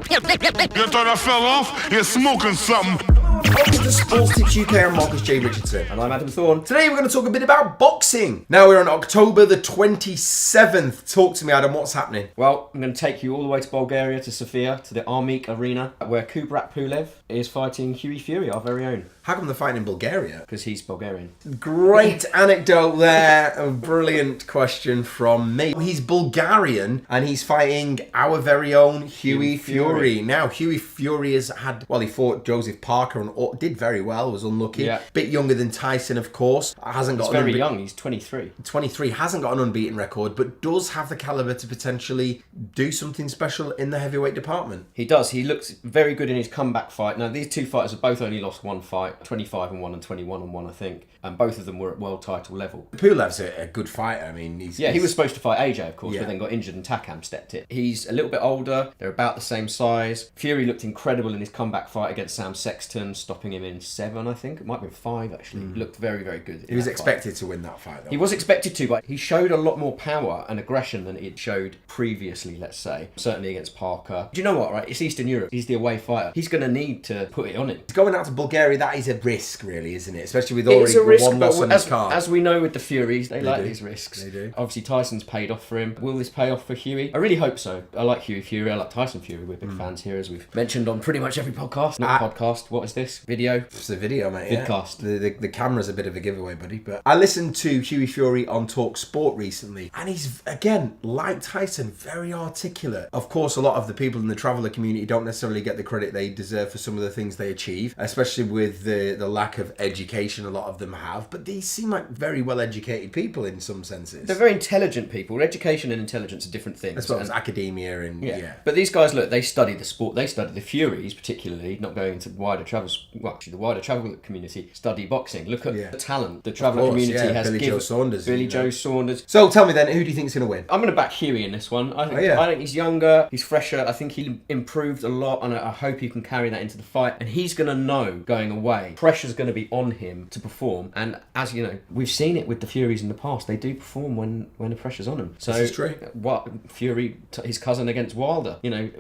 You thought I fell off? You're smoking something. Welcome to Sports Tips UK. I'm Marcus J. Richardson. And I'm Adam Thorn. Today we're going to talk a bit about boxing. Now we're on October the 27th. Talk to me, Adam. What's happening? Well, I'm going to take you all the way to Bulgaria, to Sofia, to the Armik Arena, where Kubrat Pulev is fighting Hughie Fury, our very own. How come they're fighting in Bulgaria? Because he's Bulgarian. Great anecdote there. A brilliant question from me. He's Bulgarian and he's fighting our very own Hughie Fury. Now, Hughie Fury has had, well, he fought Joseph Parker and did very well, was unlucky. Yeah. Bit younger than Tyson, of course. Hasn't got He's very young, he's 23. 23, hasn't got an unbeaten record, but does have the caliber to potentially do something special in the heavyweight department. He does. He looks very good in his comeback fight. Now, these two fighters have both only lost one fight, 25-1 and 21-1, I think. And both of them were at world title level. Pulev's a good fighter. I mean, he was supposed to fight AJ, of course, but then got injured and Takam stepped in. He's a little bit older. They're about the same size. Fury looked incredible in his comeback fight against Sam Sexton, stopping him in 7, I think. It might have been 5, actually. He looked very, very good. He was expected to win that fight, though. He was expected to, but he showed a lot more power and aggression than he had showed previously, let's say. Certainly against Parker. Do you know what, right? It's Eastern Europe. He's the away fighter. He's going to need to put it on him. Going out to Bulgaria, that is a risk, really, isn't it? Especially with already one loss on his card. As we know with the Furies, they like these risks. They do. Obviously, Tyson's paid off for him. Will this pay off for Hughie? I really hope so. I like Hughie Fury. I like Tyson Fury. We're big fans here, as we've mentioned on pretty much every podcast. Not podcast. What is this? Video? It's a video, mate. Vidcast. Yeah. The camera's a bit of a giveaway, buddy. But I listened to Hughie Fury on Talk Sport recently, and he's, again, like Tyson, very articulate. Of course, a lot of the people in the traveller community don't necessarily get the credit they deserve for some of the things they achieve, especially with the lack of education a lot of them have. But these seem like very well-educated people in some senses. They're very intelligent people. Education and intelligence are different things. As well as academia and But these guys, look, they study the sport. They study the Furies, particularly, not going into wider travel. Well, actually, the wider travel community study boxing. Look at the talent the traveller community has Billy given. Joe Saunders. Billy Joe Saunders. So tell me then, who do you think's going to win? I'm going to back Hughie in this one. I think he's younger, he's fresher. I think he improved a lot, and I hope he can carry that into the fight. And he's going to know going away, pressure's going to be on him to perform. And as you know, we've seen it with the Furies in the past. They do perform when the pressure's on them. So this is true. What Fury, his cousin against Wilder,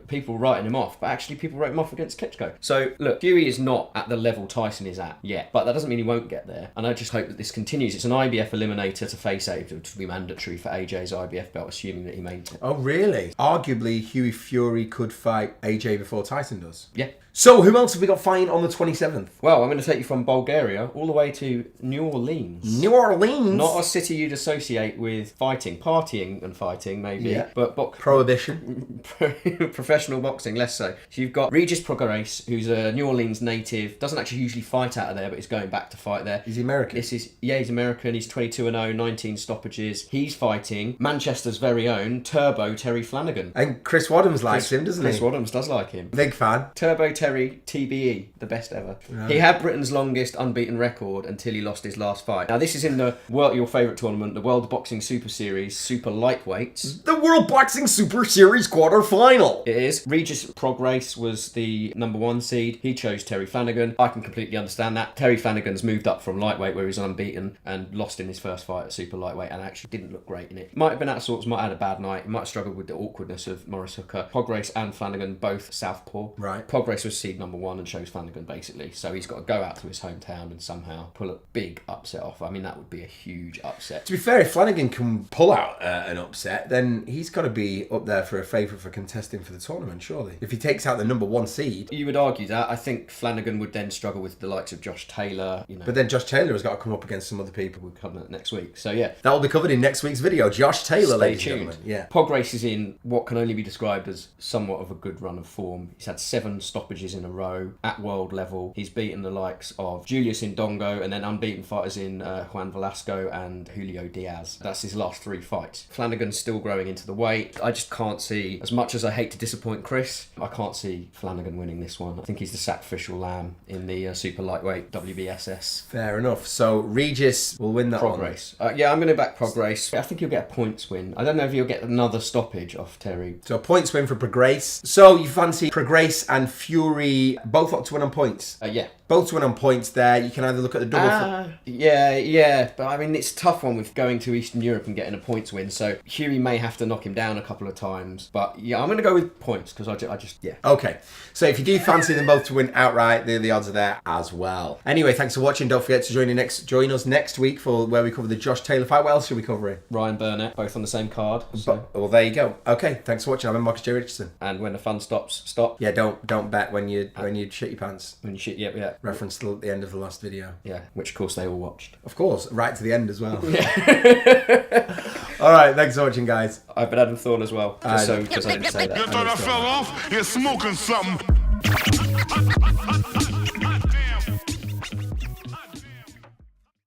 people writing him off, but actually people wrote him off against Klitschko. So look, Fury is not at the level Tyson is at yet, but that doesn't mean he won't get there. And I just hope that this continues. It's an IBF eliminator to face it, which will be mandatory for AJ's IBF belt, assuming that he makes it. Oh, really? Arguably, Hughie Fury could fight AJ before Tyson does. Yeah. So, who else have we got fighting on the 27th? Well, I'm going to take you from Bulgaria all the way to New Orleans. New Orleans? Not a city you'd associate with fighting. Partying and fighting, maybe. But Prohibition. Professional boxing, less so. So you've got Regis Prograis, who's a New Orleans native. Doesn't actually usually fight out of there, but he's going back to fight there. Is he American? He's American. He's 22-0, 19 stoppages. He's fighting Manchester's very own Turbo Terry Flanagan. And Chris Wadhams likes him, doesn't he? Chris Wadhams does like him. Big fan. Turbo Terry TBE, the best ever. Right. He had Britain's longest unbeaten record until he lost his last fight. Now this is in your favourite tournament, the World Boxing Super Series, Super Lightweights. The World Boxing Super Series quarter-final. It is. Regis Prograis was the #1 seed. He chose Terry Flanagan. I can completely understand that. Terry Flanagan's moved up from lightweight where he was unbeaten and lost in his first fight at Super Lightweight and actually didn't look great in it. Might have been out of sorts, might have had a bad night. He might have struggled with the awkwardness of Morris Hooker. Prograis and Flanagan both southpaw. Right. Prograis was seed #1 and chose Flanagan basically. So he's got to go out to his hometown and somehow pull a big upset off. I mean, that would be a huge upset. To be fair, if Flanagan can pull out an upset, then he's got to be up there for a favourite for contesting for the tournament, surely. If he takes out the #1 seed. You would argue that. I think Flanagan would then struggle with the likes of Josh Taylor. But then Josh Taylor has got to come up against some other people. We'll cover that next week. So yeah. That will be covered in next week's video. Josh Taylor, ladies and gentlemen. Yeah. Prograis is in what can only be described as somewhat of a good run of form. He's had 7 stoppages in a row at world level. He's beaten the likes of Julius Indongo and then unbeaten fighters in Juan Velasco and Julio Diaz. That's his last 3 fights. Flanagan's still growing into the weight. I just can't see, as much as I hate to disappoint Chris, I can't see Flanagan winning this one. I think he's the sacrificial lamb in the super lightweight WBSS. Fair enough. So Regis will win that Prograis. Yeah, I'm going to back Prograis. I think he'll get a points win. I don't know if he'll get another stoppage off Terry. So a points win for Prograis. So you fancy Prograis and Fury Fury, both up to win on points. Yeah. Both to win on points there. You can either look at the double... Yeah. But I mean, it's a tough one with going to Eastern Europe and getting a points win. So Hughie may have to knock him down a couple of times. But yeah, I'm going to go with points because I just, yeah. Okay. So if you do fancy them both to win outright, the odds are there as well. Anyway, thanks for watching. Don't forget to join us next week for where we cover the Josh Taylor fight. What else should we cover? Ryan Burnett, both on the same card. So. Well, there you go. Okay, thanks for watching. I'm Marcus J. Richardson. And when the fun stops, stop. Yeah, don't bet when you shit your pants. When you shit, yeah. Reference to the end of the last video. Yeah, which of course they all watched. Of course, right to the end as well. All right, thanks for watching, guys. I've been Adam Thorn as well, because I didn't say that. You thought I fell off? You're smoking something.